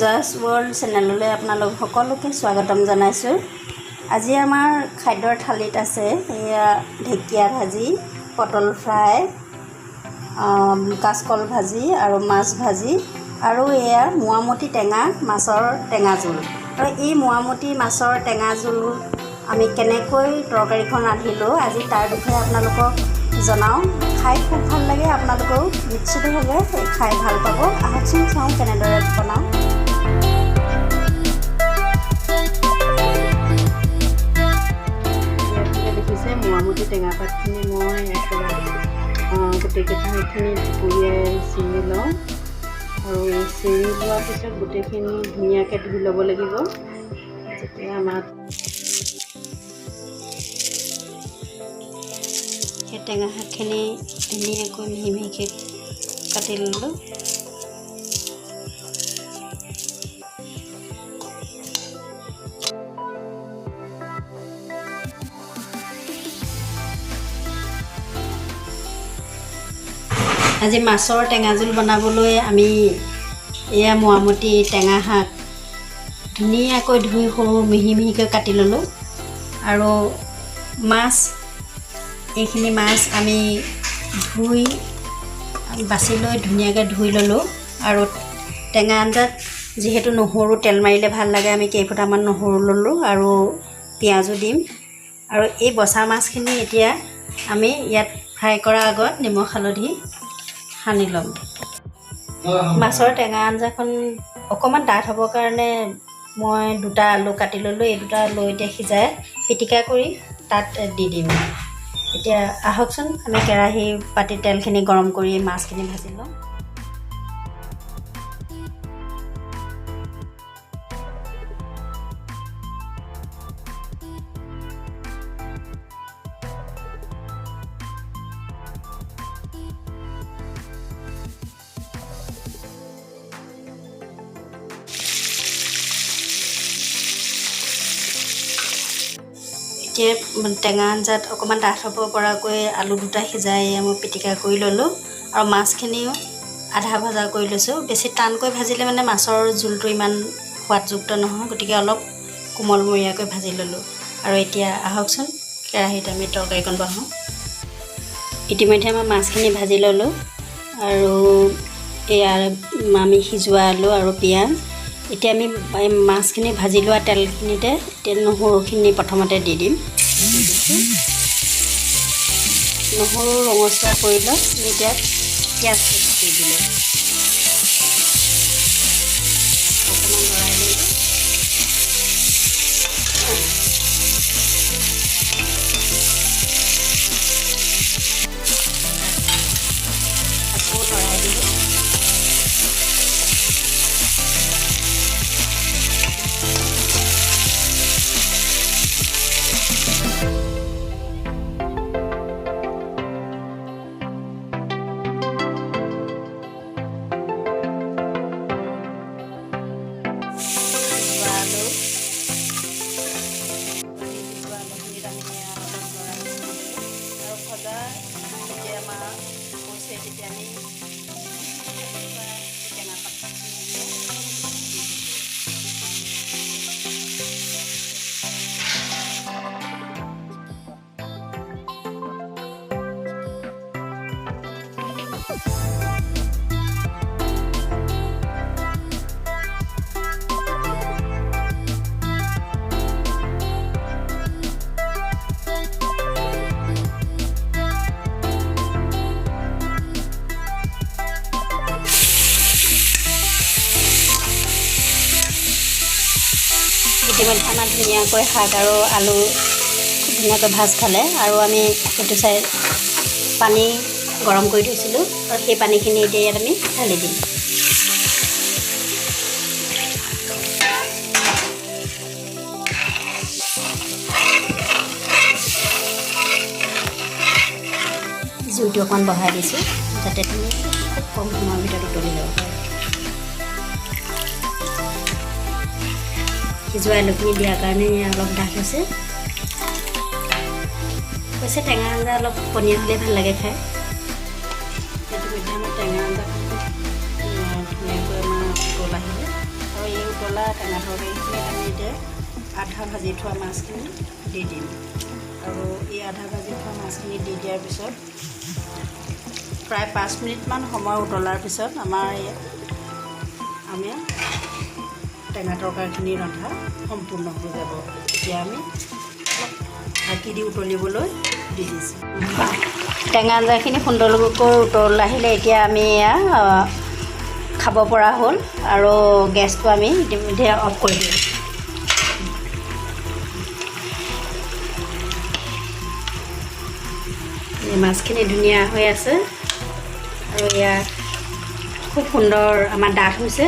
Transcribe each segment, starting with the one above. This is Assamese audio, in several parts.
পূজাছ ৱৰ্ল্ড চেনেললৈ আপোনালোক সকলোকে স্বাগতম জনাইছোঁ। আজি আমাৰ খাদ্যৰ থালিত আছে এয়া ঢেকীয়া ভাজি, পটল ফ্ৰাই, কাচকল ভাজি আৰু মাছ ভাজি আৰু এয়া মোৱামতি টেঙা মাছৰ টেঙা জোল। আৰু এই মোৱামতি মাছৰ টেঙা জোল আমি কেনেকৈ তৰকাৰীখন ৰান্ধিলোঁ আজি তাৰ বিষয়ে আপোনালোকক জনাওঁ। খাই খুব ভাল লাগে, আপোনালোকেও নিশ্চিতভাৱে খাই ভাল পাব। আহকচোন চাওঁ কেনেদৰে বনাওঁ। দেখিছে মোৱামতি টেঙা পাতখিনি মই গোটেইকেইটাখিনি দুপৰীয়াই চিঙি লওঁ আৰু এই চিঙি লোৱাৰ পিছত গোটেইখিনি ধুনীয়াকৈ ধুই ল'ব লাগিব। যেতিয়া আমাৰ সেই টেঙা শাকখিনি ধুনীয়াকৈ মিহি মিহিকৈ কাটি ল'লোঁ। আজি মাছৰ টেঙা জোল বনাবলৈ আমি এয়া মোৱামতি টেঙা শাক ধুনীয়াকৈ ধুই সৰু মিহি মিহিকৈ কাটি ল'লোঁ আৰু মাছ, এইখিনি মাছ আমি ধুই বাছি লৈ ধুনীয়াকৈ ধুই ল'লোঁ। আৰু টেঙা আঞ্জাত যিহেতু নহৰু তেল মাৰিলে ভাল লাগে, আমি কেইফুটামান নহৰু ল'লোঁ আৰু পিঁয়াজো দিম। আৰু এই বচা মাছখিনি এতিয়া আমি ইয়াত ফ্ৰাই কৰাৰ আগত নিমখ হালধি সানি ল'ম। মাছৰ টেঙা আঞ্জাখন অকণমান ডাঠ হ'বৰ কাৰণে মই দুটা আলু কাটি ল'লোঁ। এই দুটা আলু এতিয়া সিজাই পিটিকা কৰি তাত দি দিম। এতিয়া আহকচোন আমি কেৰাহী পাতি তেলখিনি গৰম কৰি মাছখিনি ভাজি লওঁ। এতিয়া টেঙা আঞ্জাত অকণমান ডাঠ হ'ব পৰাকৈ আলু দুটা সিজাই মই পিটিকা কৰি ল'লোঁ আৰু মাছখিনিও আধা ভজা কৰি লৈছোঁ। বেছি টানকৈ ভাজিলে মানে মাছৰ জোলটো ইমান সোৱাদযুক্ত নহয়, গতিকে অলপ কোমলমৰীয়াকৈ ভাজি ল'লোঁ। আৰু এতিয়া আহকচোন কেৰাহীত আমি তৰকাৰীকণ বহাওঁ। ইতিমধ্যে মই মাছখিনি ভাজি ল'লোঁ আৰু এয়া আমি সিজোৱা আলু আৰু পিঁয়াজ। এতিয়া আমি মাছখিনি ভাজি লোৱা তেলখিনিতে এতিয়া নহৰুখিনি প্ৰথমতে দি দিম। নহৰু ৰঙচুৱা কৰি লওঁ, এতিয়া পিঁয়াজ দি দিলোঁ। অকণমান লৰাই দিলোঁ। আকৌ লৰাই দিলোঁ। ইতিমধ্যে আমাৰ ধুনীয়াকৈ শাক আৰু আলু খুব ধুনীয়াকৈ ভাজ খালে আৰু আমি সেইটো চাই পানী গৰম কৰি থৈছিলোঁ আৰু সেই পানীখিনি এতিয়া ইয়াত আমি ঢালি দিম। জুইটো অকণমান বঢ়াই দিছোঁ যাতে তুমি খুব কম সময়ৰ ভিতৰত উতলি যাব পাৰে। সিজোৱা আলুখিনি দিয়াৰ কাৰণে অলপ ডাঠ হৈছে। কৈছে টেঙা আঞ্জা অলপ পনীয়া হ'লে ভাল লাগে খাই। সেইটো মিঠা টেঙা আঞ্জা ধুনীয়াকৈ আমাৰ উতল আহিলে আৰু উতলা টেঙা তৰকাৰীখিনি আমি এতিয়া আধা ভাজি থোৱা মাছখিনি দি দিম আৰু এই আধা ভাজি থোৱা মাছখিনি দি দিয়াৰ পিছত প্ৰায় 5 মিনিটমান সময় উতলাৰ পিছত আমি টেঙা তৰকাৰীখিনি ৰন্ধা সম্পূৰ্ণ হৈ যাব। এতিয়া আমি ঢাকি দি উতলিবলৈ দি দিছোঁ। টেঙা আঞ্জাখিনি সুন্দৰকৈ উতল আহিলে এতিয়া আমি এয়া খাব পৰা হ'ল আৰু গেছটো আমি ইতিমধ্যে অফ কৰি দিওঁ। মাছখিনি ধুনীয়া হৈ আছে আৰু এয়া খুব সুন্দৰ আমাৰ ডাঠ হৈছে।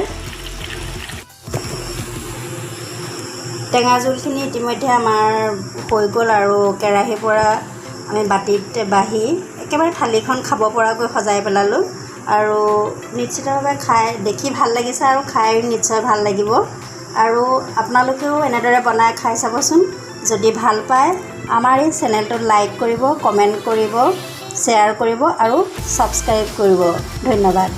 টেঙা জোলখিনি ইতিমধ্যে আমাৰ হৈ গ'ল আৰু কেৰাহীৰ পৰা আমি বাতিত বাঢ়ি একেবাৰে থালিখন খাব পৰাকৈ সজাই পেলালোঁ আৰু নিশ্চিতভাৱে দেখি ভাল লাগিছে আৰু খাই নিশ্চয় ভাল লাগিব আৰু আপোনালোকেও এনেদৰে বনাই খাই চাবচোন। যদি ভাল পায় আমাৰ এই চেনেলটোত লাইক কৰিব, কমেণ্ট কৰিব, শ্বেয়াৰ কৰিব আৰু ছাবস্ক্ৰাইব কৰিব। ধন্যবাদ।